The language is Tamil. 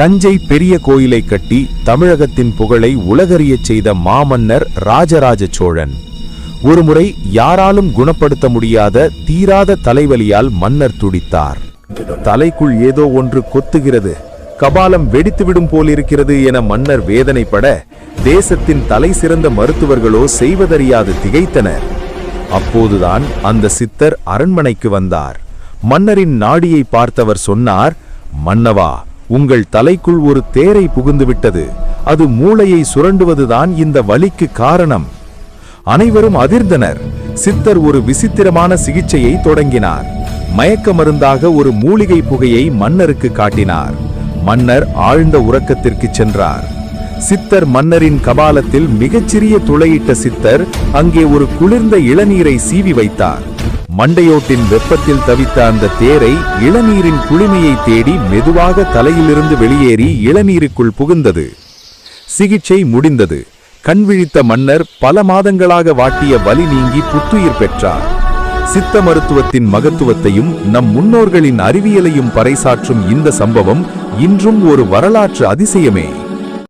தஞ்சை பெரிய கோயிலை கட்டி தமிழகத்தின் புகழை உலகறியச் செய்த மாமன்னர் ராஜராஜ சோழன். ஒருமுறை யாராலும் குணப்படுத்த முடியாத தீராத தலைவலியால் மன்னர் துடித்தார். தலைக்குள் ஏதோ ஒன்று கொத்துகிறது, கபாலம் வெடித்துவிடும் போலிருக்கிறது என மன்னர் வேதனைப்பட, தேசத்தின் தலை சிறந்த மருத்துவர்களோ செய்வதறியாது திகைத்தனர். அப்போதுதான் அந்த சித்தர் அரண்மனைக்கு வந்தார். மன்னரின் நாடியை பார்த்தவர் சொன்னார், மன்னவா, உங்கள் தலைக்குள் ஒரு தேரை புகுந்துவிட்டது. அது மூளையை சுரண்டுவதுதான் இந்த வலிக்கு காரணம். அனைவரும் அதிர்ந்தனர். சித்தர் ஒரு விசித்திரமான சிகிச்சையை தொடங்கினார். மயக்க மருந்தாக ஒரு மூலிகை புகையை மன்னருக்கு காட்டினார். மன்னர் ஆழ்ந்த உறக்கத்திற்கு சென்றார். சித்தர் மன்னரின் கபாலத்தில் மிகச்சிறிய துளையிட்ட சித்தர் அங்கே ஒரு குளிர்ந்த இளநீரை சீவி வைத்தார். மண்டையோட்டின் வெப்பத்தில் தவித்த அந்த தேரை இளநீரின் குளிமையை தேடி மெதுவாக தலையிலிருந்து வெளியேறி இளநீருக்குள் புகுந்தது. சிகிச்சை முடிந்தது. கண்விழித்த மன்னர் பல மாதங்களாக வாட்டிய வலி நீங்கி புத்துயிர் பெற்றார். சித்த மருத்துவத்தின் மகத்துவத்தையும் நம் முன்னோர்களின் அறிவியலையும் பறைசாற்றும் இந்த சம்பவம் இன்றும் ஒரு வரலாற்று அதிசயமே.